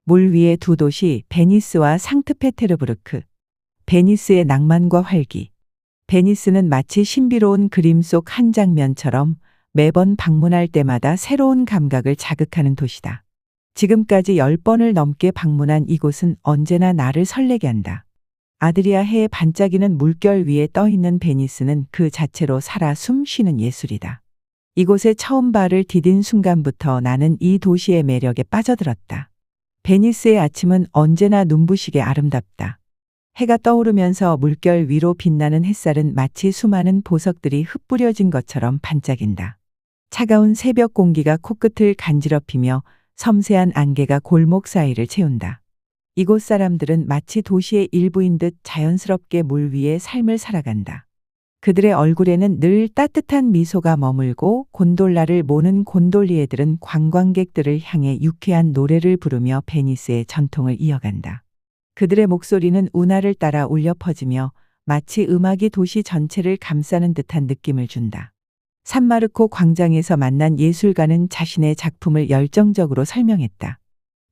물 위의 두 도시 베니스와 상트페테르부르크. 베니스의 낭만과 활기. 베니스는 마치 신비로운 그림 속 한 장면처럼 매번 방문할 때마다 새로운 감각을 자극하는 도시다. 지금까지 10번을 넘게 방문한 이곳은 언제나 나를 설레게 한다. 아드리아 해의 반짝이는 물결 위에 떠 있는 베니스는 그 자체로 살아 숨쉬는 예술이다. 이곳에 처음 발을 디딘 순간부터 나는 이 도시의 매력에 빠져들었다. 베니스의 아침은 언제나 눈부시게 아름답다. 해가 떠오르면서 물결 위로 빛나는 햇살은 마치 수많은 보석들이 흩뿌려진 것처럼 반짝인다. 차가운 새벽 공기가 코끝을 간지럽히며 섬세한 안개가 골목 사이를 채운다. 이곳 사람들은 마치 도시의 일부인 듯 자연스럽게 물 위에 삶을 살아간다. 그들의 얼굴에는 늘 따뜻한 미소가 머물고 곤돌라를 모는 곤돌리에들은 관광객들을 향해 유쾌한 노래를 부르며 베니스의 전통을 이어간다. 그들의 목소리는 운하를 따라 울려 퍼지며 마치 음악이 도시 전체를 감싸는 듯한 느낌을 준다. 산마르코 광장에서 만난 예술가는 자신의 작품을 열정적으로 설명했다.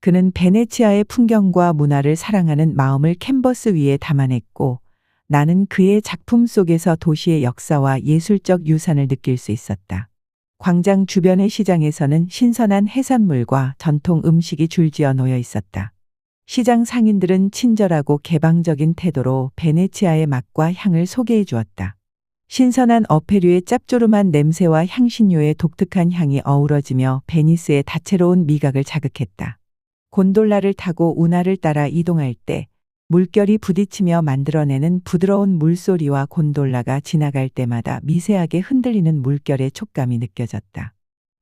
그는 베네치아의 풍경과 문화를 사랑하는 마음을 캔버스 위에 담아냈고 나는 그의 작품 속에서 도시의 역사와 예술적 유산을 느낄 수 있었다. 광장 주변의 시장에서는 신선한 해산물과 전통 음식이 줄지어 놓여 있었다. 시장 상인들은 친절하고 개방적인 태도로 베네치아의 맛과 향을 소개해 주었다. 신선한 어패류의 짭조름한 냄새와 향신료의 독특한 향이 어우러지며 베니스의 다채로운 미각을 자극했다. 곤돌라를 타고 운하를 따라 이동할 때 물결이 부딪히며 만들어내는 부드러운 물소리와 곤돌라가 지나갈 때마다 미세하게 흔들리는 물결의 촉감이 느껴졌다.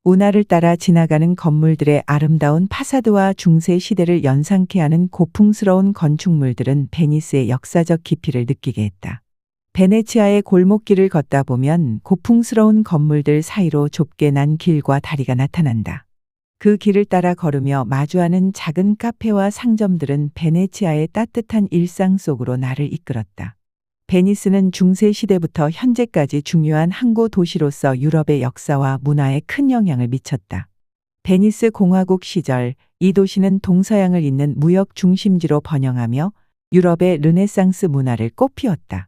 운하를 따라 지나가는 건물들의 아름다운 파사드와 중세 시대를 연상케 하는 고풍스러운 건축물들은 베니스의 역사적 깊이를 느끼게 했다. 베네치아의 골목길을 걷다 보면 고풍스러운 건물들 사이로 좁게 난 길과 다리가 나타난다. 그 길을 따라 걸으며 마주하는 작은 카페와 상점들은 베네치아의 따뜻한 일상 속으로 나를 이끌었다. 베니스는 중세 시대부터 현재까지 중요한 항구 도시로서 유럽의 역사와 문화에 큰 영향을 미쳤다. 베니스 공화국 시절 이 도시는 동서양을 잇는 무역 중심지로 번영하며 유럽의 르네상스 문화를 꽃피웠다.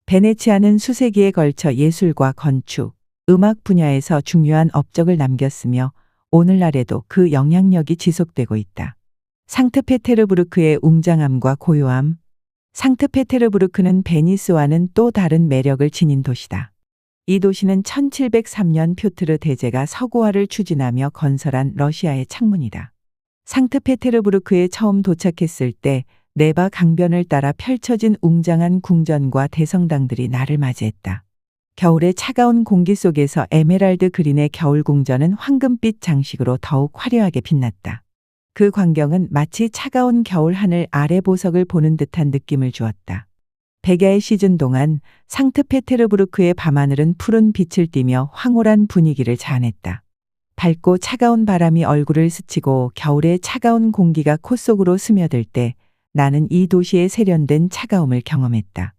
베네치아는 수세기에 걸쳐 예술과 건축, 음악 분야에서 중요한 업적을 남겼으며 오늘날에도 그 영향력이 지속되고 있다. 상트페테르부르크의 웅장함과 고요함. 상트페테르부르크는 베니스와는 또 다른 매력을 지닌 도시다. 이 도시는 1703년 퓨트르 대제가 서구화를 추진하며 건설한 러시아의 창문이다. 상트페테르부르크에 처음 도착했을 때 네바 강변을 따라 펼쳐진 웅장한 궁전과 대성당들이 나를 맞이했다. 겨울의 차가운 공기 속에서 에메랄드 그린의 겨울궁전은 황금빛 장식으로 더욱 화려하게 빛났다. 그 광경은 마치 차가운 겨울 하늘 아래 보석을 보는 듯한 느낌을 주었다. 백야의 시즌 동안 상트페테르부르크의 밤하늘은 푸른 빛을 띠며 황홀한 분위기를 자아냈다. 밝고 차가운 바람이 얼굴을 스치고 겨울의 차가운 공기가 코 속으로 스며들 때 나는 이 도시의 세련된 차가움을 경험했다.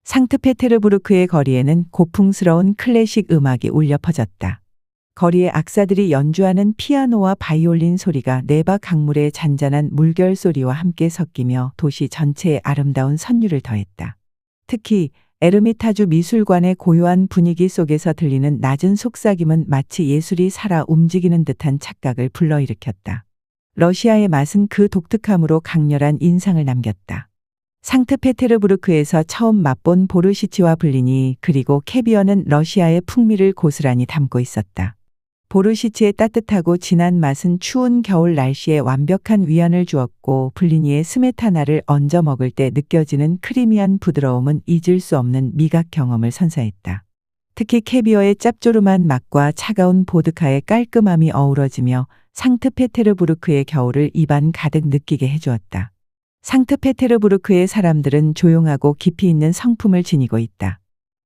상트페테르부르크의 거리에는 고풍스러운 클래식 음악이 울려 퍼졌다. 거리의 악사들이 연주하는 피아노와 바이올린 소리가 네바 강물의 잔잔한 물결 소리와 함께 섞이며 도시 전체에 아름다운 선율을 더했다. 특히 에르미타주 미술관의 고요한 분위기 속에서 들리는 낮은 속삭임은 마치 예술이 살아 움직이는 듯한 착각을 불러일으켰다. 러시아의 맛은 그 독특함으로 강렬한 인상을 남겼다. 상트페테르부르크에서 처음 맛본 보르시치와 블리니 그리고 캐비어는 러시아의 풍미를 고스란히 담고 있었다. 보르시치의 따뜻하고 진한 맛은 추운 겨울 날씨에 완벽한 위안을 주었고 블리니의 스메타나를 얹어 먹을 때 느껴지는 크리미한 부드러움은 잊을 수 없는 미각 경험을 선사했다. 특히 캐비어의 짭조름한 맛과 차가운 보드카의 깔끔함이 어우러지며 상트페테르부르크의 겨울을 입안 가득 느끼게 해주었다. 상트페테르부르크의 사람들은 조용하고 깊이 있는 성품을 지니고 있다.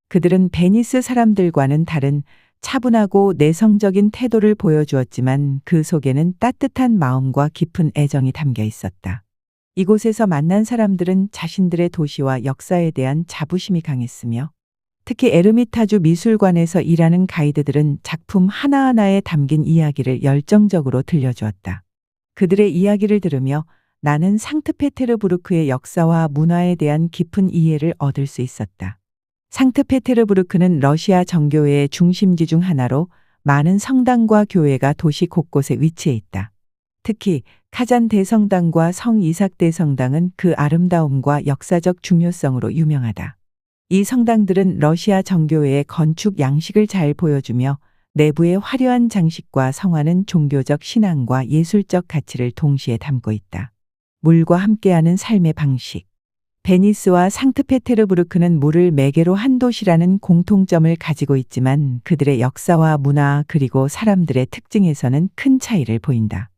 그들은 베니스 사람들과는 다른 차분하고 내성적인 태도를 보여주었지만 그 속에는 따뜻한 마음과 깊은 애정이 담겨 있었다. 이곳에서 만난 사람들은 자신들의 도시와 역사에 대한 자부심이 강했으며 특히 에르미타주 미술관에서 일하는 가이드들은 작품 하나하나에 담긴 이야기를 열정적으로 들려주었다. 그들의 이야기를 들으며 나는 상트페테르부르크의 역사와 문화에 대한 깊은 이해를 얻을 수 있었다. 상트페테르부르크는 러시아 정교회의 중심지 중 하나로 많은 성당과 교회가 도시 곳곳에 위치해 있다. 특히 카잔 대성당과 성 이삭 대성당은 그 아름다움과 역사적 중요성으로 유명하다. 이 성당들은 러시아 정교회의 건축 양식을 잘 보여주며 내부의 화려한 장식과 성화는 종교적 신앙과 예술적 가치를 동시에 담고 있다. 물과 함께하는 삶의 방식. 베니스와 상트페테르부르크는 물을 매개로 한 도시라는 공통점을 가지고 있지만 그들의 역사와 문화 그리고 사람들의 특징에서는 큰 차이를 보인다.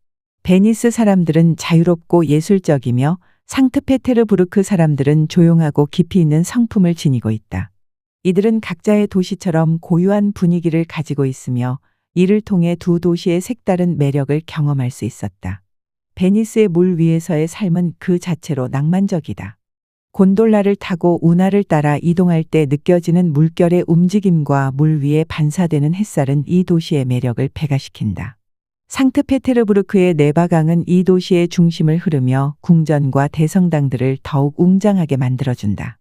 베니스 사람들은 자유롭고 예술적이며 상트페테르부르크 사람들은 조용하고 깊이 있는 성품을 지니고 있다. 이들은 각자의 도시처럼 고유한 분위기를 가지고 있으며 이를 통해 두 도시의 색다른 매력을 경험할 수 있었다. 베니스의 물 위에서의 삶은 그 자체로 낭만적이다. 곤돌라를 타고 운하를 따라 이동할 때 느껴지는 물결의 움직임과 물 위에 반사되는 햇살은 이 도시의 매력을 배가시킨다. 상트페테르부르크의 네바강은 이 도시의 중심을 흐르며 궁전과 대성당들을 더욱 웅장하게 만들어준다.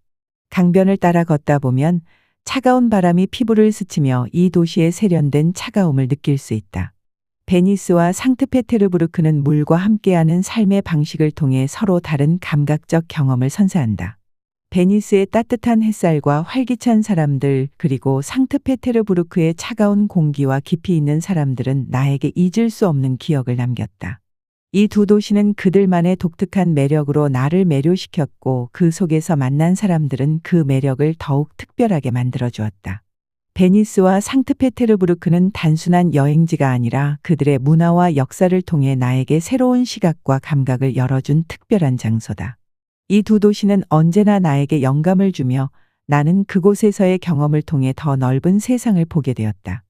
강변을 따라 걷다 보면 차가운 바람이 피부를 스치며 이 도시의 세련된 차가움을 느낄 수 있다. 베니스와 상트페테르부르크는 물과 함께하는 삶의 방식을 통해 서로 다른 감각적 경험을 선사한다. 베니스의 따뜻한 햇살과 활기찬 사람들 그리고 상트페테르부르크의 차가운 공기와 깊이 있는 사람들은 나에게 잊을 수 없는 기억을 남겼다. 이 두 도시는 그들만의 독특한 매력으로 나를 매료시켰고 그 속에서 만난 사람들은 그 매력을 더욱 특별하게 만들어주었다. 베니스와 상트페테르부르크는 단순한 여행지가 아니라 그들의 문화와 역사를 통해 나에게 새로운 시각과 감각을 열어준 특별한 장소다. 이 두 도시는 언제나 나에게 영감을 주며 나는 그곳에서의 경험을 통해 더 넓은 세상을 보게 되었다.